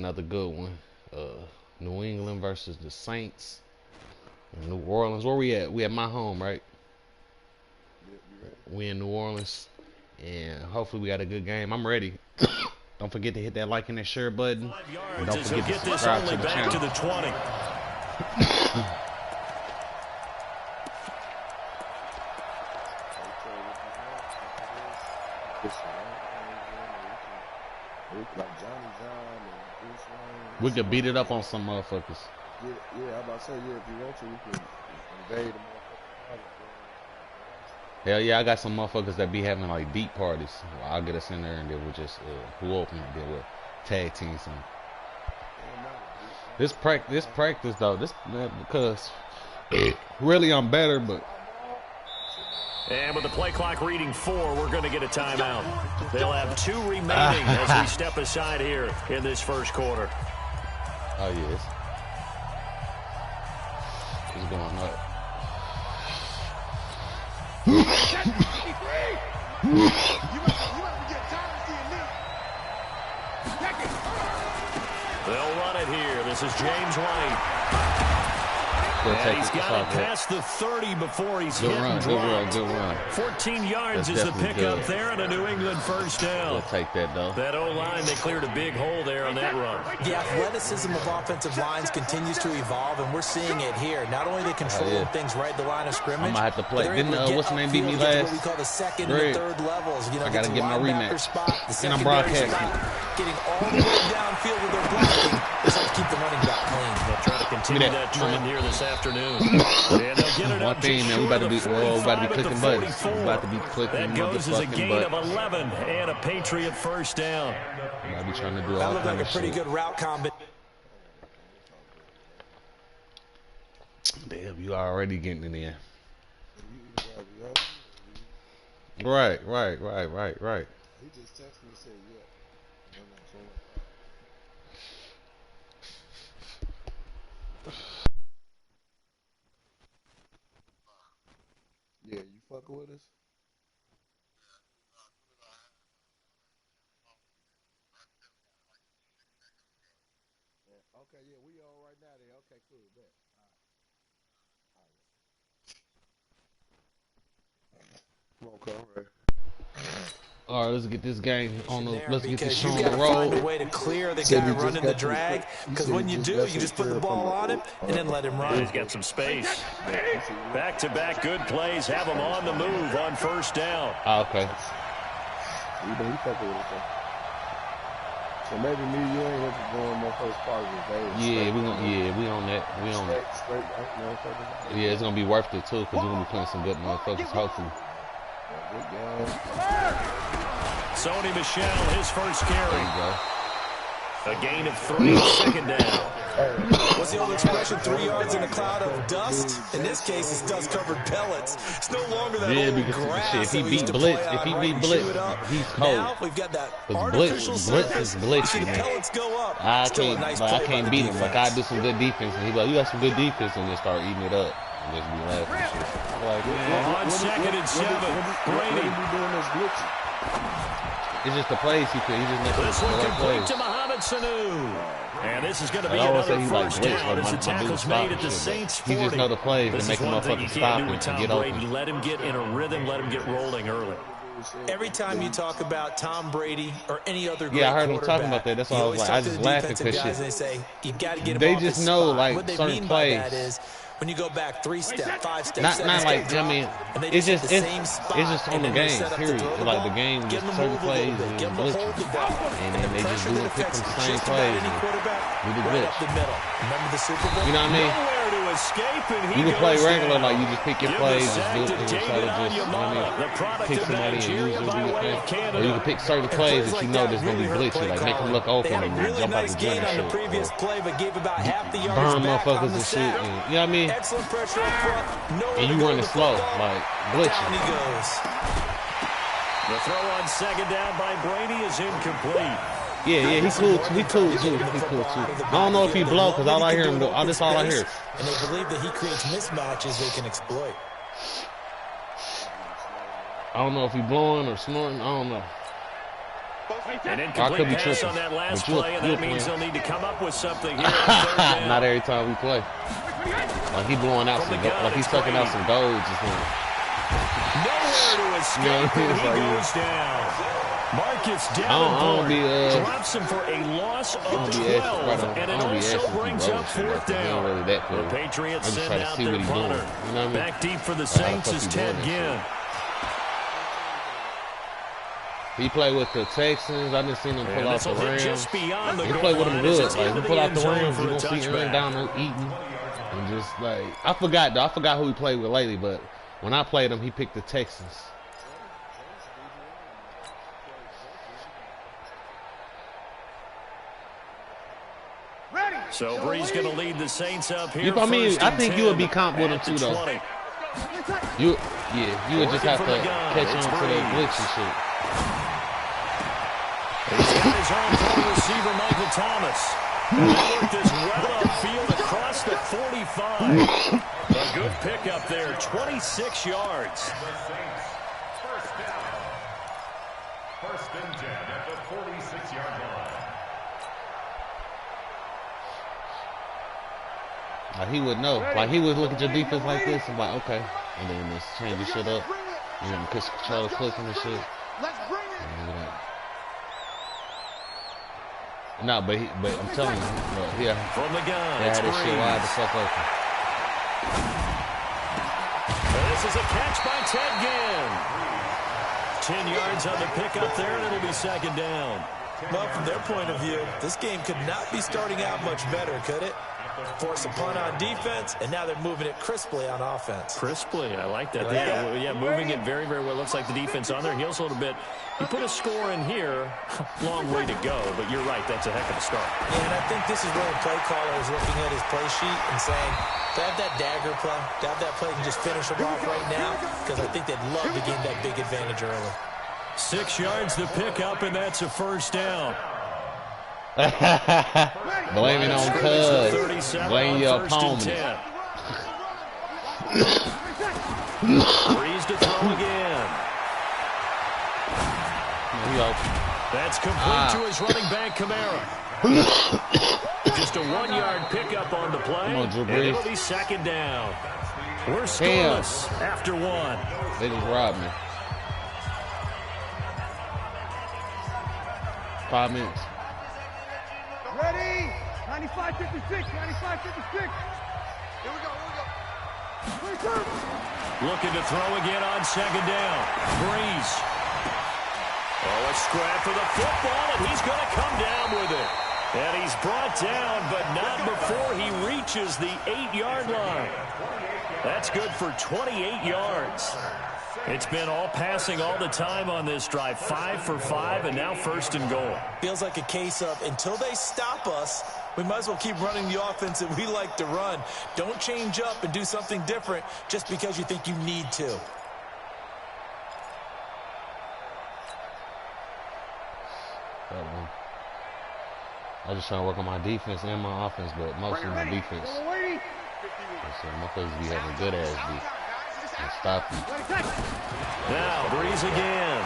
Another good one. New England versus the Saints. In New Orleans. Where we at? We at my home, right? We in New Orleans. And hopefully we got a good game. I'm ready. Don't forget to hit that like and that share button. And don't forget to subscribe to the channel. To the 20. We could beat it up on some motherfuckers. Yeah, I'm about to say, yeah, if you want to, we can invade them. Hell yeah, I got some motherfuckers that be having like deep parties. Well, I'll get us in there and then we'll just who open it, then we'll tag team some. This practice though, because really I'm better, but. And with the play clock reading 4, we're going to get a timeout. They'll have 2 remaining as we step aside here in this first quarter. Oh yes, it's going up. They'll run it here. This is James White. And he's got it past the 30 before he's hit and dropped. Good run. 14 yards is the pickup there and a New England first down. We'll take that, though. That O-line, they cleared a big hole there on that run. The athleticism of offensive lines continues to evolve, and we're seeing it here. Not only they controlling things right at the line of scrimmage, I'm going to have to play. Didn't, what's the name beat me last? What we call the second and third levels. You know, I got to get my rematch. And I'm broadcasting. Getting all the way downfield with their blocking. Just have to keep the running back clean. They'll try to continue that trend here this afternoon. And they'll get it one thing, man, we about to be clicking buttons. We about to be clicking that goes as a gain of 11 and a Patriot first down. I'll be trying to do all kind of shit. Pretty good route combo. Damn, you already getting in there. Right. He just texted me and said, yeah. Yeah, you fucking with us? Yeah, okay, yeah, we on right now then. Okay, cool, bet. All right. Come on, right. All right, let's get this game on the. Let's get this show on the the road. Find a way to clear the guy running the drag, because when you do, you just put the ball on him and then let him run. He's got some space. Back-to-back good plays have him on the move on first down. Okay. He fucking with us. So maybe me, you ain't have to go on my first part of the day. Yeah, we on that. We on that. Yeah, it's gonna be worth it too, because we're gonna be playing some good motherfuckers, hopefully. Sony Michel, his first carry. There you go. A gain of 3, second down. What's the old expression? 3 yards in a cloud of dust. In this case, it's dust-covered pellets. It's no longer that old grass. If he beat Blitz, he's cold. Now we've got that Blitz is glitchy, man. Pellets go up. I can't beat him. Like, I do some good defense, and he's like, you got some good defense, and then start eating it up. And just be laughing and shit. Like, man. 1 second and 7. Brady. It's just the plays he just makes this one complete to Mohamed Sanu. And this is going to be another first down as the tackle's made at the Saints 40. He just know the plays to make him motherfucking stop and get open. Let him get in a rhythm, let him get rolling early. Every time you talk about Tom Brady or any other great I heard him talking about that. That's why I was like, I just laughing because shit. They say, you got to get him they off just his know spot. like what they certain mean plays. By that is, when you go back 3 steps, 5 steps, not like drop, I mean, it's just on the game. Period. Like the game, just certain plays and glitches, and then they just do and pick them same plays. We the glitch. You know what I mean? You can play regular, like you just pick your plays, just do it, and try to just, you know what I mean, pick somebody and use it, do your thing. Or you can pick certain plays that you know that's gonna be glitchy, like make them look open and then jump out the gym and shit. Burn motherfuckers and shit. And, you know what I mean? And you running slow, like glitching. The throw on second down by Brady is incomplete. Yeah, he's cool too. He cool too. I don't know if he blow, because all I hear him, that's all I hear. And they believe that he creates mismatches they can exploit. I don't know if he blowing or snorting. I don't know. An incomplete pass on that last play, and that means they'll need to come up with something here. Not every time we play. Like he's blowing out some, like he's sucking out some goals or something. Nowhere to escape, and he goes down. Marcus Davenport drops him for a loss of 12, and it also brings up fourth down. The Patriots send out their punter. Back deep for the Saints is Ted Ginn. He played with the Texans. I just seen him pull out the Rams. He played with them good. Like, he pull out the Rams, you're going to see Aaron Donald eating. And just, like, I forgot who he played with lately, but when I played him, he picked the Texans. So Bree's going to lead the Saints up here. I mean, I think you would be comp with him too, though. You would just have to catch on to that glitch and shit. He's got his own throw receiver, Michael Thomas. And that worked this well upfield across the 45. A good pickup there, 26 yards. First and 10 at the 46-yard line. Like, he would know. Like, he would look at your defense like this and like, okay. And then just change your shit up. And then control clicking and shit. No, but I'm telling you, look, he had this shit wide the fuck open. This is a catch by Ted Ginn. 10 yards on the pickup there, and it'll be second down. Well, from their point of view, this game could not be starting out much better, could it? Force a punt on defense, and now they're moving it crisply on offense. Crisply, I like that. Yeah, moving it very, very well. Looks like the defense on their heels a little bit. You put a score in here, long way to go, but you're right, that's a heck of a start. Yeah, and I think this is where the play caller is looking at his play sheet and saying, to have that dagger play, to have that play and just finish them off right now, because I think they'd love to gain that big advantage early. 6 yards to pick up, and that's a first down. Blame it on Cuz. Blame your opponent. Breeze to throw again. That's complete to his running back, Kamara. Just a 1-yard pickup on the play, and it'll be second down. We're scoreless after one. They just robbed me. 5 minutes. Ready? 95-56, 95-56. Here we go. Looking to throw again on second down. Breeze. Oh, a scrap for the football, and he's going to come down with it. And he's brought down, but not before he reaches the 8-yard line. That's good for 28 yards. It's been all passing all the time on this drive. 5 for 5, and now first and goal. Feels like a case of, until they stop us, we might as well keep running the offense that we like to run. Don't change up and do something different just because you think you need to. I just trying to work on my defense and my offense, but mostly my defense. So my players be having good ass defense. And stop you. Now Breeze again.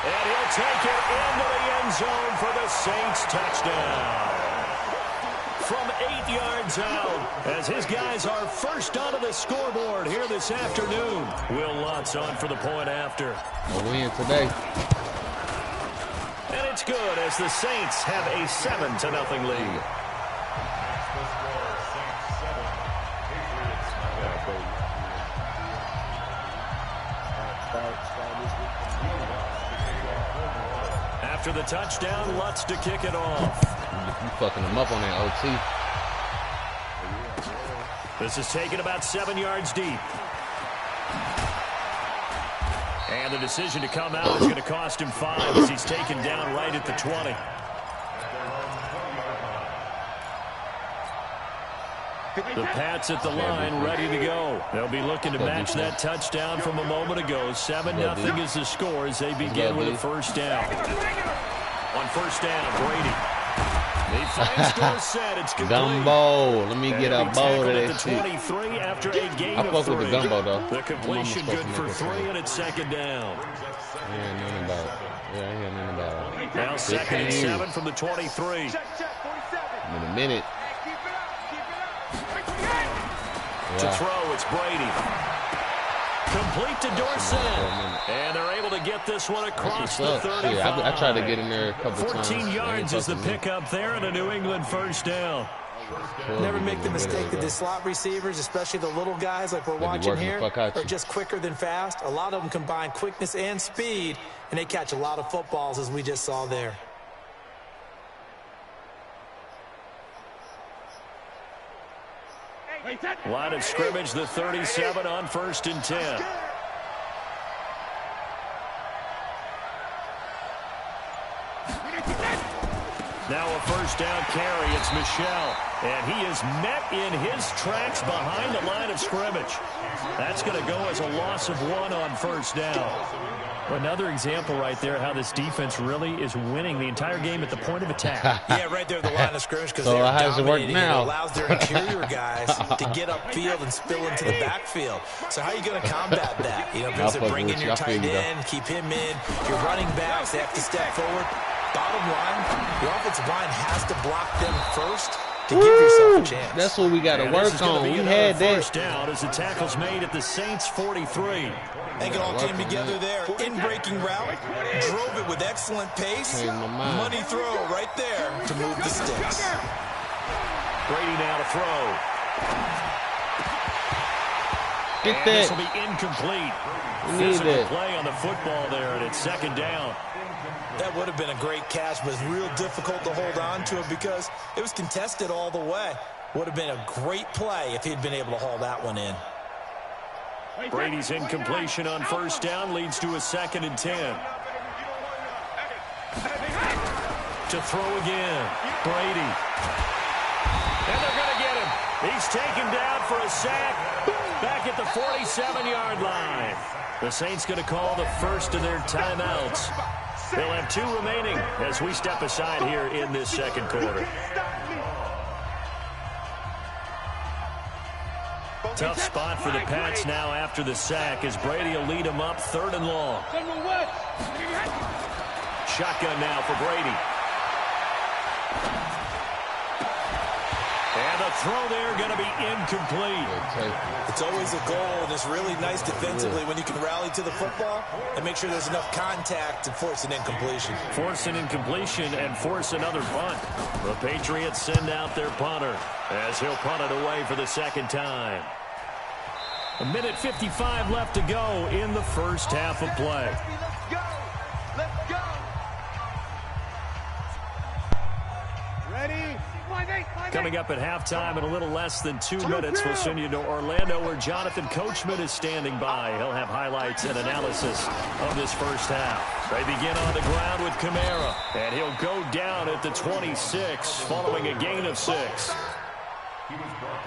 And he'll take it into the end zone for the Saints touchdown. From 8 yards out, as his guys are first onto the scoreboard here this afternoon. Will Lutz on for the point after. A win today. And it's good as the Saints have a 7-0 lead. After the touchdown, Lutz to kick it off. You fucking them up on that OT. This is taken about 7 yards deep. And the decision to come out is going to cost him 5 as he's taken down right at the 20. The Pats at the line, ready to go. They'll be looking to match that touchdown from a moment ago. 7-0 is the score as they begin with a first down. On first down, Brady. He finds Dorsett. It's complete. Gumbo. Let me get a bowl of at that the shit. 23 after a gain I of fuck 3. with the gumbo, though. The completion good for 3, and it's second down. I ain't nothing about it. Yeah, I hear nothing about it. Now second and 7 from the 23. In a minute. To throw, it's Brady. Complete to Dorsett. And they're able to get this one across the 35. Yeah, I tried to get in there a couple times. 14 yards is the pickup there, and a New England first down. Never make the mistake that the slot receivers, especially the little guys like we're watching here, are just quicker than fast. A lot of them combine quickness and speed, and they catch a lot of footballs, as we just saw there. Line of scrimmage, the 37 on 1st and 10. Now a first down carry. It's Michel. And he is met in his tracks behind the line of scrimmage. That's going to go as a loss of 1 on 1st down. Another example right there how this defense really is winning the entire game at the point of attack. Yeah, right there at the line of scrimmage because so they're how does it work dominating. now? It allows their interior guys to get upfield and spill into the backfield. So how are you going to combat that? You know, because they're bringing your tight end, keep him in. Your running backs, they have to step forward. Bottom line, the offensive line has to block them first to give yourself a chance. That's what we got to work on. We had that. First down as the tackle's made at the Saints 43. They all came together there. In-breaking route. Drove it with excellent pace. Money throw right there to move the sticks. Brady now to throw. Get and that. This will be incomplete. Physical play on the football there, and it's second down. That would have been a great catch, but it's real difficult to hold on to it because it was contested all the way. Would have been a great play if he'd been able to haul that one in. Brady's incompletion on first down leads to a 2nd and 10. To throw again, Brady. And they're going to get him. He's taken down for a sack back at the 47-yard line. The Saints going to call the first of their timeouts. They'll have 2 remaining as we step aside here in this second quarter. Tough spot for the Pats now after the sack as Brady will lead them up 3rd and long. Shotgun now for Brady. And the throw there going to be incomplete. It's always a goal, and it's really nice defensively when you can rally to the football and make sure there's enough contact to force an incompletion. Force an incompletion and force another punt. The Patriots send out their punter as he'll punt it away for the 2nd time. 1:55 left to go in the first half of play. Let's go. Ready? Coming up at halftime in a little less than 2 minutes, we'll send you to Orlando where Jonathan Coachman is standing by. He'll have highlights and analysis of this first half. They begin on the ground with Kamara, and he'll go down at the 26 following a gain of 6.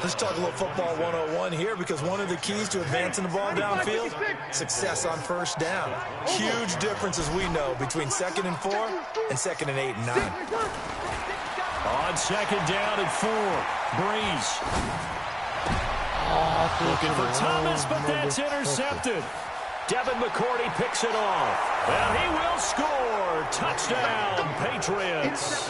Let's talk a little football 101 here because one of the keys to advancing the ball downfield, success on first down. Huge difference, as we know, between 2nd and 4 and 2nd and 8 and 9. On 2nd down and 4, Breeze. Looking for Thomas, but that's intercepted. Devin McCourty picks it off. And he will score. Touchdown, Patriots.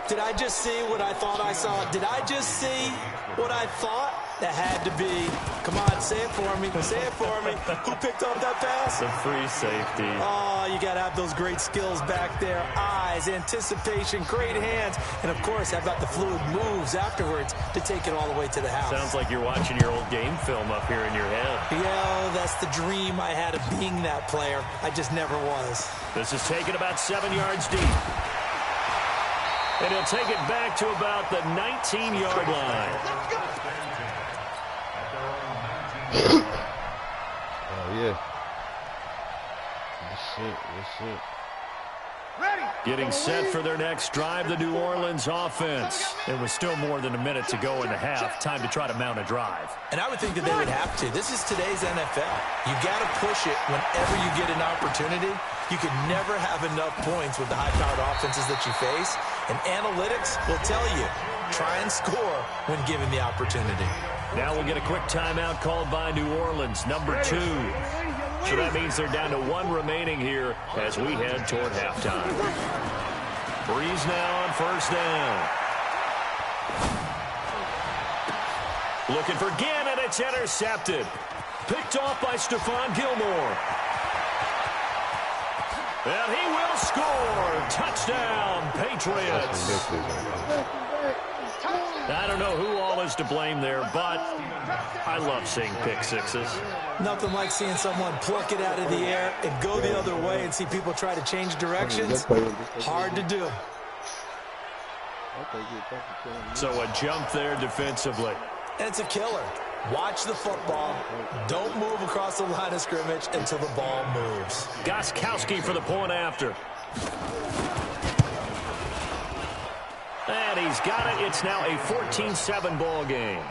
Did I just see what I thought I saw? Did I just see what I thought? That had to be. Come on, say it for me. Say it for me. Who picked up that pass? The free safety. Oh, you got to have those great skills back there. Eyes, anticipation, great hands. And, of course, how about the fluid moves afterwards to take it all the way to the house? Sounds like you're watching your old game film up here in your head. Yeah, that's the dream I had of being that player. I just never was. This is taken about 7 yards deep. And he'll take it back to about the 19-yard line. Oh, yeah. That's it. Getting set for their next drive, the New Orleans offense. It was still more than a minute to go in the half. Time to try to mount a drive. And I would think that they would have to. This is today's NFL. You got to push it whenever you get an opportunity. You can never have enough points with the high-powered offenses that you face, and analytics will tell you, try and score when given the opportunity. Now we'll get a quick timeout called by New Orleans, number 2. So that means they're down to 1 remaining here as we head toward halftime. Breeze now on first down. Looking for Ginn, and it's intercepted. Picked off by Stephon Gilmore. And he will score. Touchdown, Patriots. I don't know who all is to blame there, but I love seeing pick sixes. Nothing like seeing someone pluck it out of the air and go the other way and see people try to change directions. Hard to do. So a jump there defensively. And it's a killer. Watch the football. Don't move across the line of scrimmage until the ball moves. Gostkowski for the point after. And he's got it. It's now a 14-7 ball game.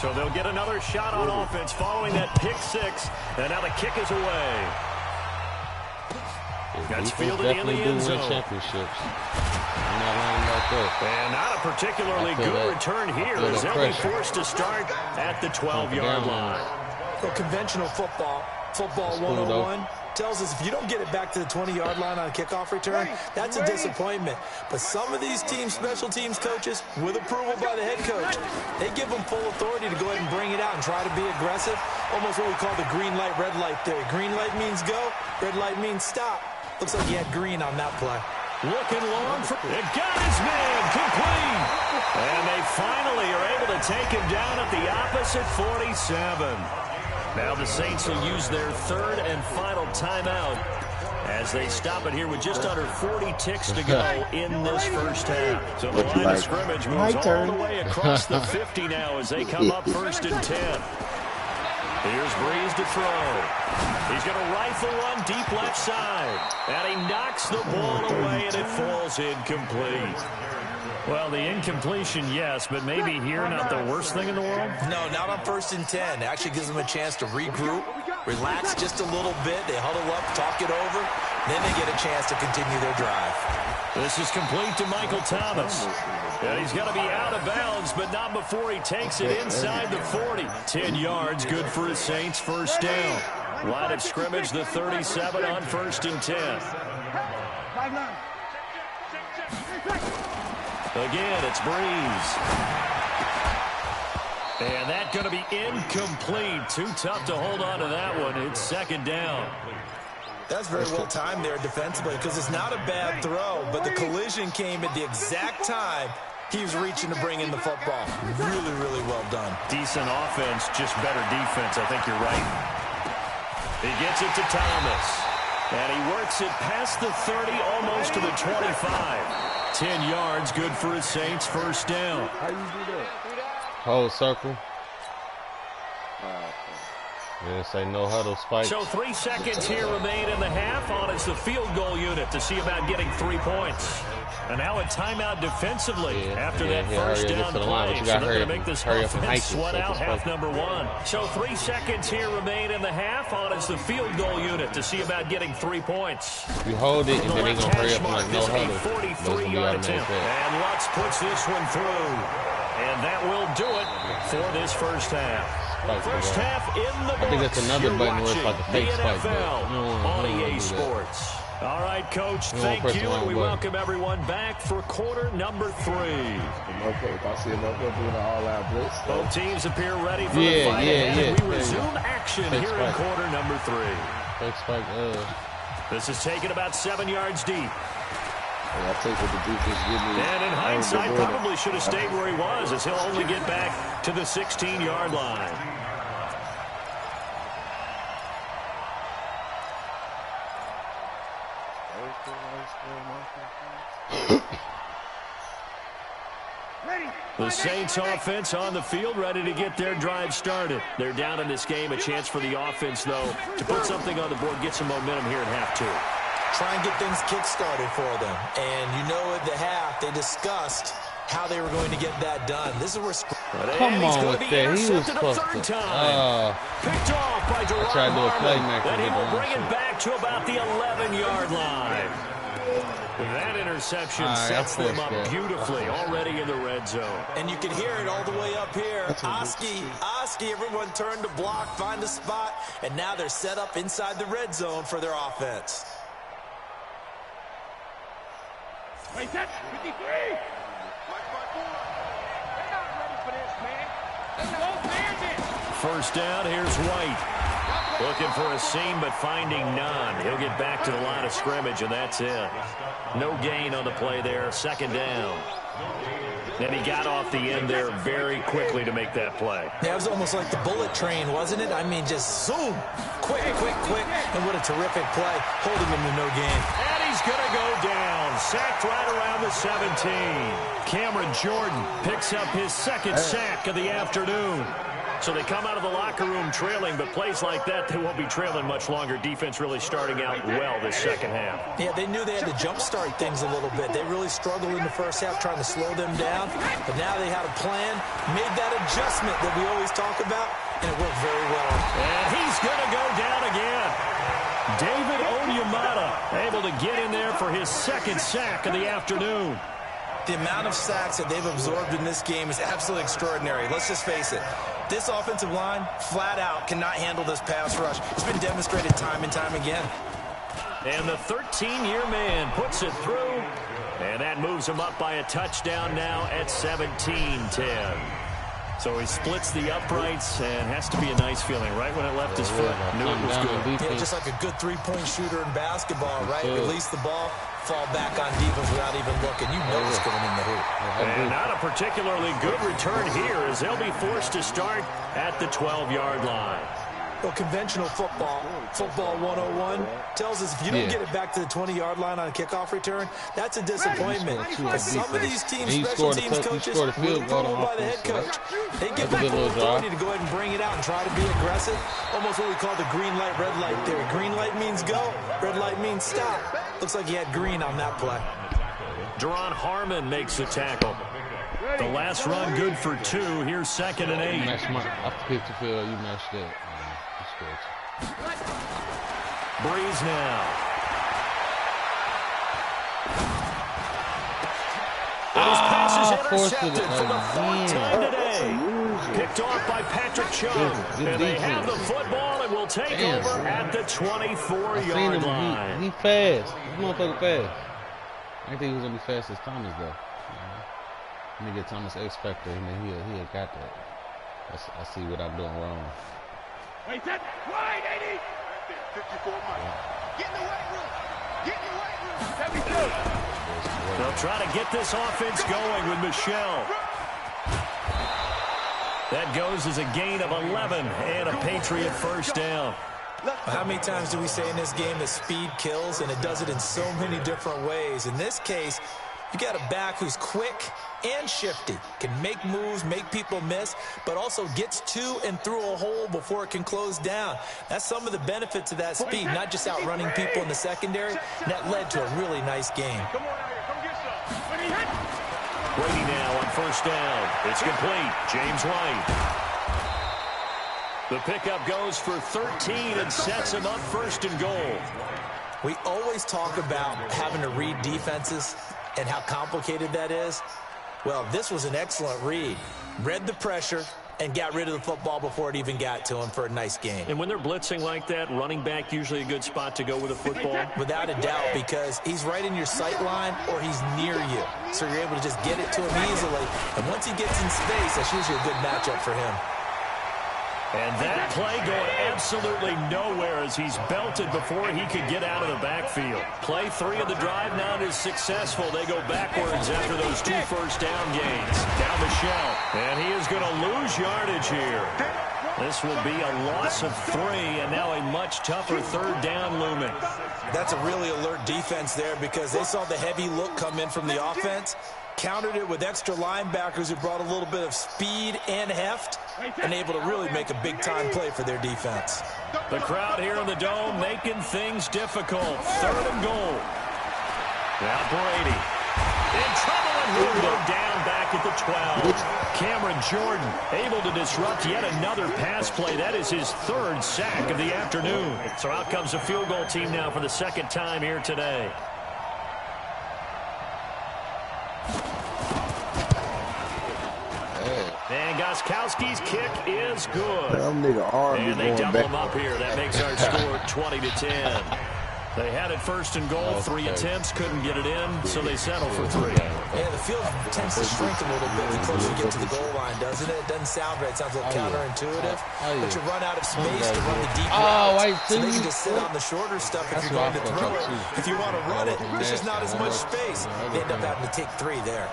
So they'll get another shot on offense following that pick six. And now the kick is away. That's fielded in the end zone. Championships. I'm not lying about that. And not a particularly good return here as they'll be forced to start at the 12-yard line. So conventional football 101, tells us if you don't get it back to the 20-yard line on a kickoff return, that's a disappointment. But some of these teams, special teams coaches, with approval by the head coach, they give them full authority to go ahead and bring it out and try to be aggressive. Almost what we call the green light, red light theory. Green light means go, red light means stop. Looks like he had green on that play. Looking long for it. Got his man complete. And they finally are able to take him down at the opposite 47. Now the Saints will use their third and final timeout as they stop it here with just under 40 ticks to go in this first half. So the line of scrimmage moves all the way across the 50 now as they come up 1st and 10. Here's Breeze to throw. He's going to rifle one deep left side. And he knocks the ball away, and it falls incomplete. Well, the incompletion, yes, but maybe here not the worst thing in the world? No, not on 1st and 10. It actually gives them a chance to regroup, relax just a little bit. They huddle up, talk it over. Then they get a chance to continue their drive. This is complete to Michael Thomas. And he's going to be out of bounds, but not before he takes it inside the 40. 10 yards, good for his Saints, first down. Line of scrimmage, the 37 on 1st and 10. Again, it's Breeze. And that's going to be incomplete. Too tough to hold on to that one. It's 2nd down. That's very well timed there defensively because it's not a bad throw, but the collision came at the exact time he was reaching to bring in the football. Really, really well done. Decent offense, just better defense. I think you're right. He gets it to Thomas. And he works it past the 30, almost to the 25. 10 yards, good for his Saints, first down. How you do that? Whole circle. Yeah, say no huddle spike. So 3 seconds here remain in the half on it's the field goal unit to see about getting 3 points. And now a timeout defensively after that first down play. So they're going to make this offense sweat out half number 1. So 3 seconds here remain in the half on it's the field goal unit to see about getting 3 points. You hold it and then they're going to hurry up and like no huddle. 43-yard attempt. And Lutz puts this one through. And that will do it for this first half. First half in the books. I think that's another button where it's like a fake spike. On EA Sports. All right, Coach, thank you, and we welcome everyone back for quarter number 3. If I see enough of doing an all-out blitz. Both teams appear ready for the fight, and we resume action here in quarter number 3. Fake spike. This is taken about 7 yards deep. I take what the defense give me. And in hindsight, probably should have stayed where he was, as he'll only get back to the 16-yard line. The Saints offense on the field, ready to get their drive started. They're down in this game. A chance for the offense, though, to put something on the board, get some momentum here in half 2. Try and get things kick-started for them. And you know at the half, they discussed how they were going to get that done. This is where... Come on with that. He was supposed to. Picked off by tyrannrayner. Then he will bring it back to about the 11-yard line. That interception sets them up beautifully already in the red zone. And you can hear it all the way up here. Oski, everyone turned to block, find a spot, and now they're set up inside the red zone for their offense. Wait, that's 53. They're not ready for this, man. They won't bear this. First down, here's White. Looking for a seam, but finding none. He'll get back to the line of scrimmage, and that's it. No gain on the play there. Second down. And he got off the end there very quickly to make that play. Yeah, it was almost like the bullet train, wasn't it? I mean, just zoom. Quick. And what a terrific play, holding him to no gain. And he's going to go down. Sacked right around the 17. Cameron Jordan picks up his second sack of the afternoon. So they come out of the locker room trailing, but plays like that, they won't be trailing much longer. Defense really starting out well this second half. Yeah, they knew they had to jumpstart things a little bit. They really struggled in the first half trying to slow them down, but now they had a plan, made that adjustment that we always talk about, and it worked very well. And he's going to go down again. David Onyemata able to get in there for his second sack of the afternoon. The amount of sacks that they've absorbed in this game is absolutely extraordinary. Let's just face it. This offensive line, flat out, cannot handle this pass rush. It's been demonstrated time and time again. And the 13-year man puts it through. And that moves him up by a touchdown now at 17-10. So he splits the uprights and has to be a nice feeling. Right when it left his foot, knew it was good. Yeah, just like a good three-point shooter in basketball, right? Release the ball, fall back on defense without even looking. You know it's going in the hoop. And not a particularly good return here as they'll be forced to start at the 12-yard line. Well, conventional football 101, tells us if you don't get it back to the 20-yard line on a kickoff return, that's a disappointment. Because some of these teams, special teams coaches, were told by the head coach. They give them full authority to go ahead and bring it out and try to be aggressive. Almost what we call the green light, red light theory. Green light means go, red light means stop. Looks like he had green on that play. Deron Harmon makes the tackle. The last run good for 2. Here's 2nd and 8. After pick the field, you matched it. Breeze now. Those passes intercepted for the 4th time today. Picked off by Patrick Chung. And they have the football and will take over at the 24-yard line. He fast. This motherfucker fast. I think he was going to be fast as Thomas, though. Let me get Thomas X Factor, and then he had got that. I see what I'm doing wrong. Wait, that's wide, 80. 54 miles. Get in the weight room. Get in the weight room. 72. They'll try to get this offense going with Michelle. That goes as a gain of 11 and a Patriot first down. How many times do we say in this game that speed kills, and it does it in so many different ways? In this case, you got a back who's quick and shifty, can make moves, make people miss, but also gets to and through a hole before it can close down. That's some of the benefits of that speed, not just outrunning people in the secondary. And that led to a really nice game. Brady now on first down. It's complete. James White. The pickup goes for 13 and sets him up 1st and goal. We always talk about having to read defenses and how complicated that is. Well, this was an excellent read. Read the pressure and got rid of the football before it even got to him for a nice game. And when they're blitzing like that, running back usually a good spot to go with a football? Without a doubt, because he's right in your sight line or he's near you. So you're able to just get it to him easily. And once he gets in space, that's usually a good matchup for him. And that play going absolutely nowhere as he's belted before he could get out of the backfield. Play 3 of the drive now is successful. They go backwards after those 2 first down gains. Down Michelle. And he is going to lose yardage here. This will be a loss of 3 and now a much tougher 3rd down looming. That's a really alert defense there because they saw the heavy look come in from the offense. Countered it with extra linebackers who brought a little bit of speed and heft and able to really make a big-time play for their defense. The crowd here in the Dome making things difficult. 3rd and goal. Now Brady. In trouble, and he'll go down back at the 12. Cameron Jordan able to disrupt yet another pass play. That is his 3rd sack of the afternoon. So out comes a field goal team now for the 2nd time here today. And Gostkowski's kick is good. And they double him up here. That makes our score 20-10. They had it 1st and goal, 3 attempts, couldn't get it in, so they settle for 3. Yeah, the field tends to shrink a little bit the closer you get to the goal line, doesn't it? It doesn't sound right. It sounds a little counterintuitive. But you run out of space to run the deep routes. So they can just sit on the shorter stuff if you're going to throw it. If you want to run it, there's just not as much space. They end up having to take 3 there.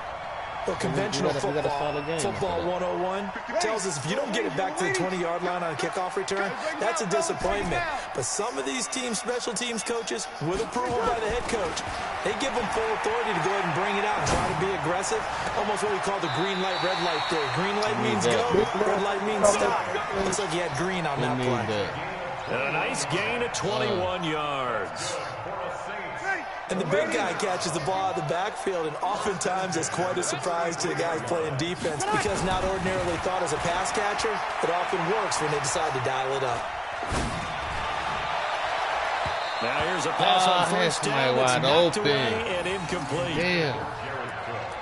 Well, conventional football 101 tells us if you don't get it back to the 20-yard line on a kickoff return, that's a disappointment. But some of these teams, special teams coaches, with approval by the head coach, they give them full authority to go ahead and bring it out and try to be aggressive. Almost what we call the green light, red light theory. Green light means go, red light means stop. Looks like you had green on that play. And a nice gain of 21 yards. And the big guy catches the ball out of the backfield, and oftentimes it's quite a surprise to the guys playing defense because not ordinarily thought as a pass catcher, it often works when they decide to dial it up. Now here's a pass on 1st down. It's knocked away and incomplete.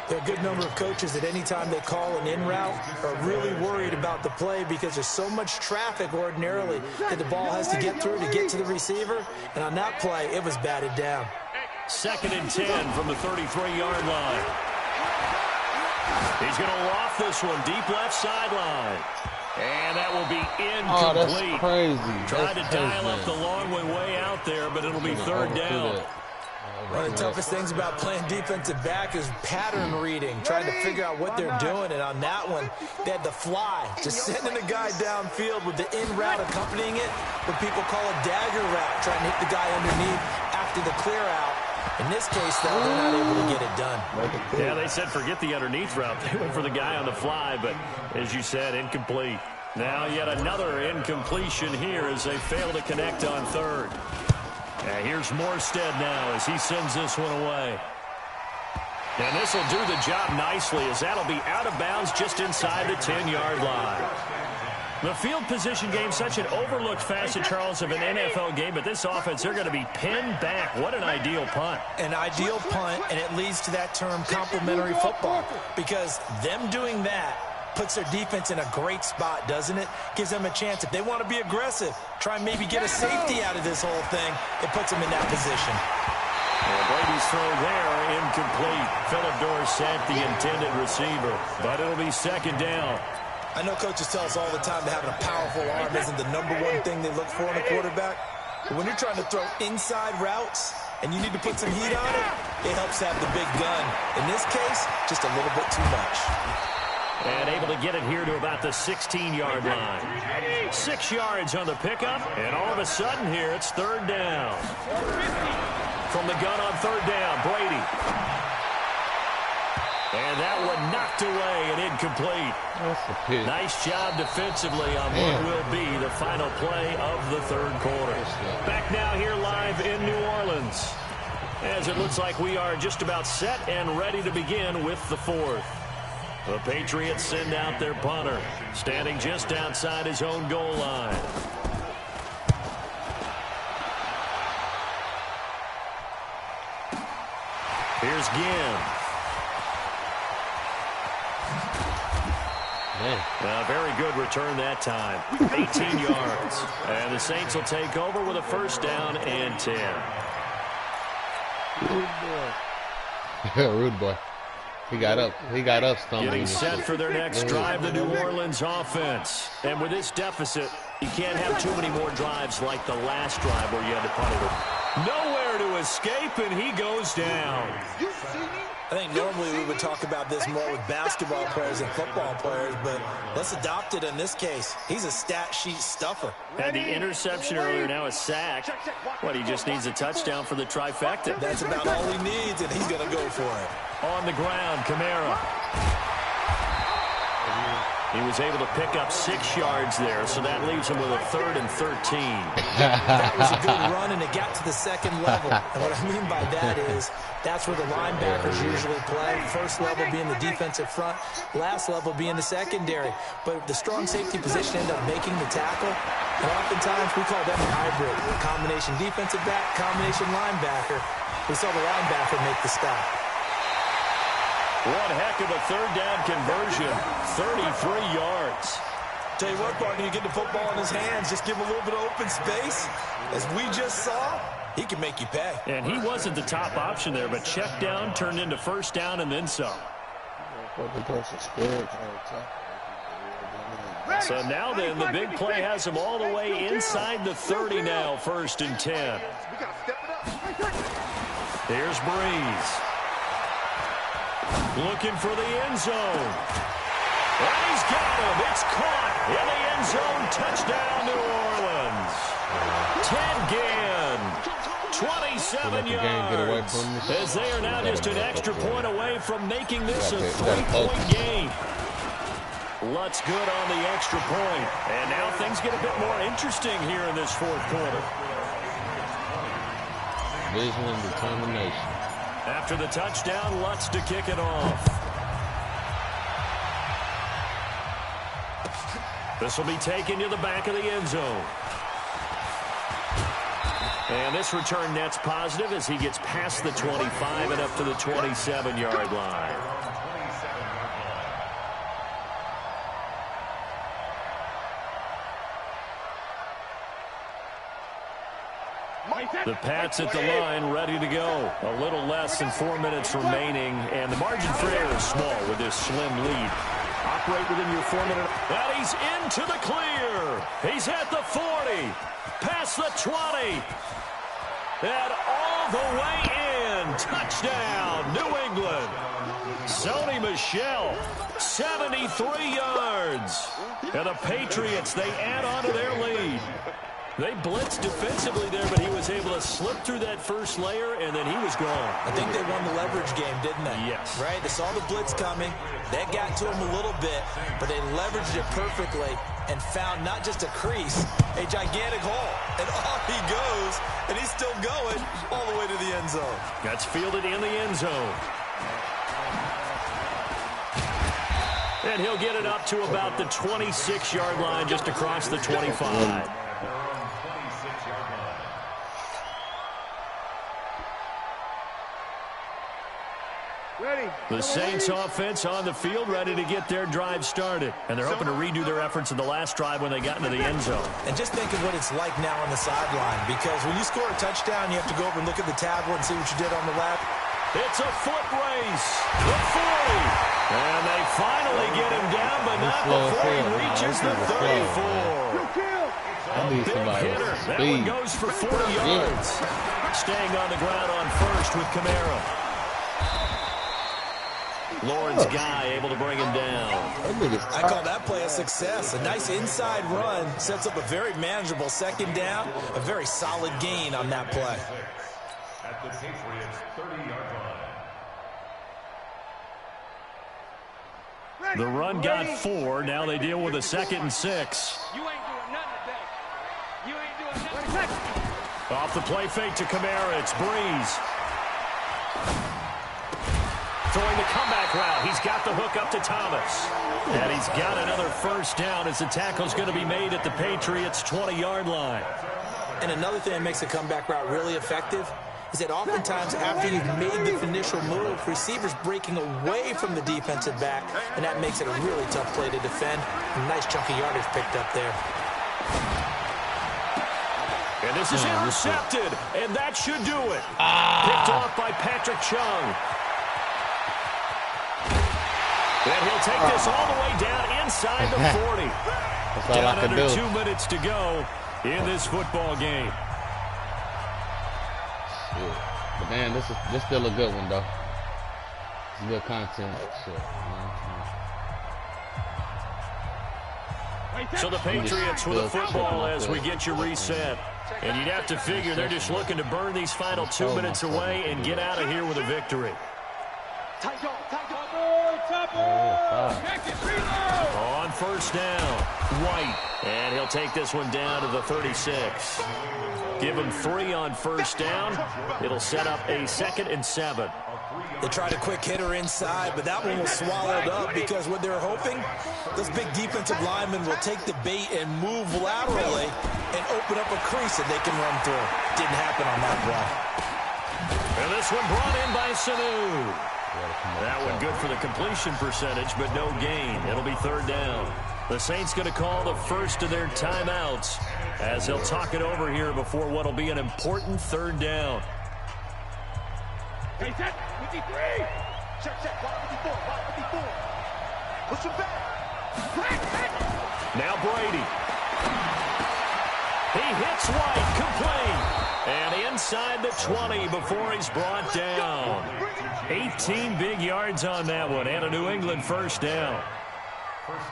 There are a good number of coaches that any time they call an in route are really worried about the play because there's so much traffic ordinarily that the ball has to get through to get to the receiver. And on that play, it was batted down. 2nd and 10 from the 33-yard line. He's going to loft this one deep left sideline. And that will be incomplete. Oh, that's crazy. Tried to dial up the long way out there, but it'll be 3rd down. One of the toughest things about playing defensive back is pattern reading, trying to figure out what they're doing. And on that one, they had to fly, just sending a guy downfield with the in route accompanying it, what people call a dagger route, trying to hit the guy underneath after the clear out. In this case, though, they're not able to get it done. Yeah, they said forget the underneath route. They went for the guy on the fly, but as you said, incomplete. Now yet another incompletion here as they fail to connect on 3rd. And here's Morstead now as he sends this one away. And this will do the job nicely as that'll be out of bounds just inside the 10-yard line. The field position game, such an overlooked facet, Charles, of an NFL game, but this offense, they're going to be pinned back. What an ideal punt. An ideal punt, and it leads to that term complementary football, because them doing that puts their defense in a great spot, doesn't it? Gives them a chance. If they want to be aggressive, try and maybe get a safety out of this whole thing, it puts them in that position. Well, Brady's throw there, incomplete. Phillip Dorsett, the intended receiver, but it'll be 2nd down. I know coaches tell us all the time that having a powerful arm isn't the #1 thing they look for in a quarterback. But when you're trying to throw inside routes and you need to put some heat on it, it helps have the big gun. In this case, just a little bit too much. And able to get it here to about the 16-yard line. 6 yards on the pickup, and all of a sudden here it's 3rd down. From the gun on 3rd down, Brady. And that one knocked away and incomplete. Nice job defensively on what will be the final play of the 3rd quarter. Back now here live in New Orleans, as it looks like we are just about set and ready to begin with the 4th. The Patriots send out their punter, standing just outside his own goal line. Here's Ginn. A very good return that time. 18 yards. And the Saints will take over with a 1st down and 10. Rude boy. He got up. He got up stumbling. Getting set for their next drive, the New Orleans offense. And with this deficit, you can't have too many more drives like the last drive where you had to punt it. Nowhere to escape, and he goes down. I think normally we would talk about this more with basketball players and football players, but let's adopt it in this case. He's a stat sheet stuffer. Had the interception earlier, now a sack. What, he just needs a touchdown for the trifecta. That's about all he needs, and he's going to go for it. On the ground, Kamara. He was able to pick up 6 yards there, so that leaves him with a 3rd and 13. That was a good run, and it got to the second level. And what I mean by that is that's where the linebackers usually play. First level being the defensive front, last level being the secondary. But the strong safety position ended up making the tackle, and oftentimes we call them a hybrid. Combination defensive back, combination linebacker. We saw the linebacker make the stop. One heck of a 3rd down conversion, 33 yards. Tell you what, partner, you get the football in his hands, just give him a little bit of open space. As we just saw, he can make you pay. And he wasn't the top option there, but check down turned into 1st down and then some. So now then, the big play has him all the way inside the 30 now, 1st and 10. Here's Breeze. Looking for the end zone. And he's got him. It's caught in the end zone. Touchdown, New Orleans. Ted Ginn, 27 yards. As they are now just an extra point away from making this a 3-point game. Lutz good on the extra point. And now things get a bit more interesting here in this 4th quarter. Vision and determination. After the touchdown, Lutz to kick it off. This will be taken to the back of the end zone. And this return net's positive as he gets past the 25 and up to the 27-yard line. The Pats at the line, ready to go. A little less than 4 minutes remaining, and the margin for error is small with this slim lead. Operate within your 4-minute. And he's into the clear. He's at the 40, past the 20, and all the way in. Touchdown, New England. Sony Michel, 73 yards. And the Patriots, they add on to their lead. They blitzed defensively there, but he was able to slip through that first layer, and then he was gone. I think they won the leverage game, didn't they? Yes. Right? They saw the blitz coming. That got to him a little bit, but they leveraged it perfectly and found not just a crease, a gigantic hole. And off he goes, and he's still going all the way to the end zone. That's fielded in the end zone. And he'll get it up to about the 26-yard line, just across the 25. The Saints offense on the field, ready to get their drive started. And they're hoping to redo their efforts in the last drive when they got into the end zone. And just think of what it's like now on the sideline, because when you score a touchdown, you have to go over and look at the tablet and see what you did on the left. It's a foot race. The 40. And they finally get him down, but not before he reaches the 34. Big hitter. That one goes for 40 yards. Staying on the ground on first with Camaro. Lawrence guy able to bring him down. I call that play a success. A nice inside run sets up a very manageable 2nd down. A very solid gain on that play. At the Patriots' 30-yard line. The run got 4. Now they deal with a 2nd and 6. You ain't doing nothing today. You ain't doing nothing. Off the play fake to Kamara. It's Breeze. Throwing the comeback route. He's got the hook up to Thomas. And he's got another 1st down as the tackle's going to be made at the Patriots' 20-yard line. And another thing that makes the comeback route really effective is that oftentimes after you've made the initial move, receivers breaking away from the defensive back, and that makes it a really tough play to defend. A nice chunk of yardage picked up there. And this is intercepted, and that should do it. Picked off by Patrick Chung. And he'll take this all the way down inside the 40. That's all Down I can under do. 2 minutes to go in this football game. Shit. But man, this is still a good one though. It's good content. Shit. So the Patriots with the football as we get you reset. And you'd have to figure they're just looking to burn these final 2 minutes away and get out of here with a victory. Tight dog, tight dog. On first down, White. And he'll take this one down to the 36. Give him 3 on first down. It'll set up a 2nd and 7. They tried a quick hitter inside, but that one was swallowed up because what they're hoping, those big defensive linemen will take the bait and move laterally and open up a crease that they can run through. Didn't happen on that play. And this one brought in by Sanu. That one good for the completion percentage, but no gain. It'll be 3rd down. The Saints going to call the first of their timeouts as they'll talk it over here before what will be an important 3rd down. Hey, set, 53. Check, 54, 54. Push him back. Now Brady. He hits White, complete. And inside the 20 before he's brought down. 18 big yards on that one and a New England first down.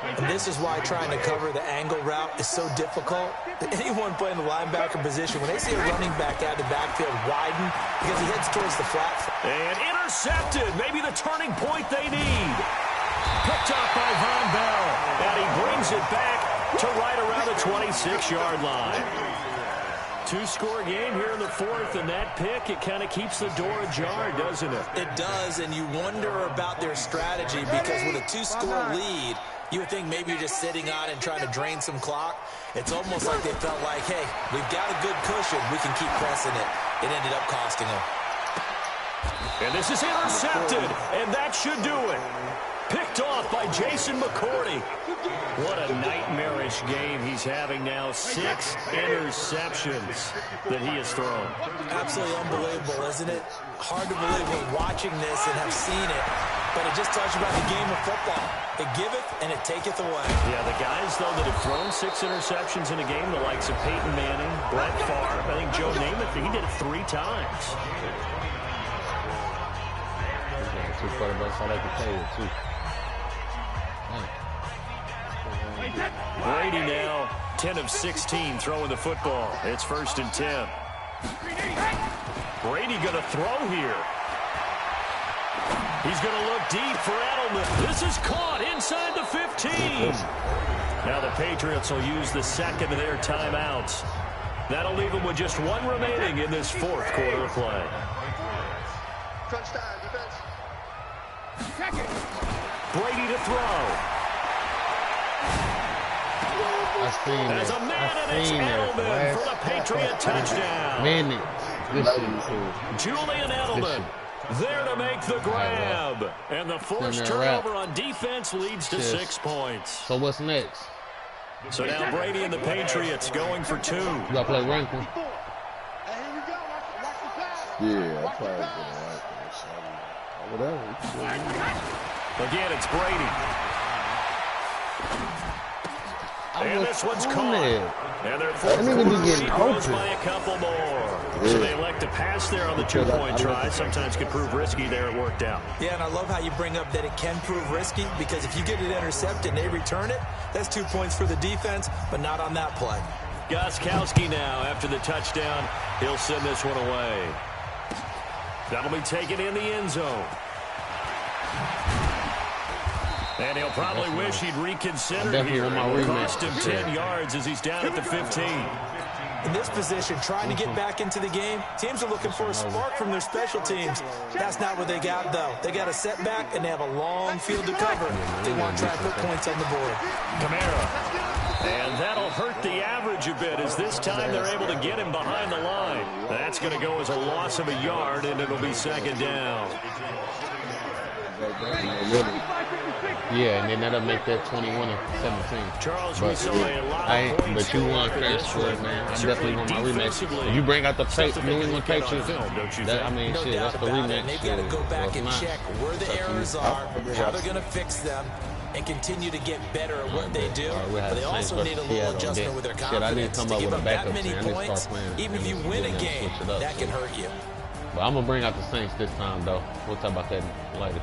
And this is why trying to cover the angle route is so difficult. Anyone playing the linebacker position, when they see a running back out of the backfield widen because he heads towards the flat. And intercepted. Maybe the turning point they need. Picked up by Von Bell. And he brings it back to right around the 26-yard line. 2-score game here in the 4th, and that pick, it kind of keeps the door ajar, doesn't it? It does, and you wonder about their strategy because with a 2-score lead, you would think maybe you're just sitting on and trying to drain some clock. It's almost like they felt like, hey, we've got a good cushion. We can keep pressing it. It ended up costing them. And this is intercepted, and that should do it. Picked off by Jason McCourty. What a nightmarish game he's having now. 6 interceptions that he has thrown. Absolutely unbelievable, isn't it? Hard to believe we're watching this and have seen it, but it just tells you about the game of football. It giveth and it taketh away. Yeah, the guys, though, that have thrown 6 interceptions in a game, the likes of Peyton Manning, Brett Favre, I think Joe Namath, he did it 3 times. 2 quarterbacks I like to play with, too. Brady now 10 of 16 throwing the football. It's 1st and 10. Brady going to throw here. He's going to look deep for Edelman. This is caught inside the 15. Now the Patriots will use the 2nd of their timeouts. That'll leave them with just 1 remaining in this 4th quarter of play. Brady to throw. As a man, and it's Edelman for the Patriot touchdown. Julian Edelman there to make the grab. And the forced turnover on defense leads to 6 points. So what's next? So now Brady and the Patriots going for 2. You got to play ranking. Yeah, I probably whatever. Again, it's Brady. And this one's caught. And their 4th quarter goes by a couple more. So they elect to pass there on the 2-point try. Sometimes could prove risky there. It worked out. Yeah, and I love how you bring up that it can prove risky because if you get it intercepted and they return it, that's 2 points for the defense, but not on that play. Gostkowski now after the touchdown. He'll send this one away. That'll be taken in the end zone. And he'll probably wish he'd reconsidered here. It cost him 10 yards as he's down at the 15. In this position, trying to get back into the game, teams are looking for a spark from their special teams. That's not what they got, though. They got a setback, and they have a long field to cover. They want to try to put points on the board. Kamara. And that'll hurt the average a bit as this time they're able to get him behind the line. That's going to go as a loss of a yard, and it'll be 2nd down. Yeah, and then that'll make that 21-17. Charles, we saw a lot of points. But you want credit for it, man. I definitely want my rematch. If you bring out the New England Patriots, I mean, shit, that's the rematch. They've got to go back and check where the errors are, how they're going to fix them, and continue to get better at what they do. But they also need a little adjustment with their confidence. To give up that many points, even if you win a game, that can hurt you. But I'm going to bring out the Saints this time, though. We'll talk about that later.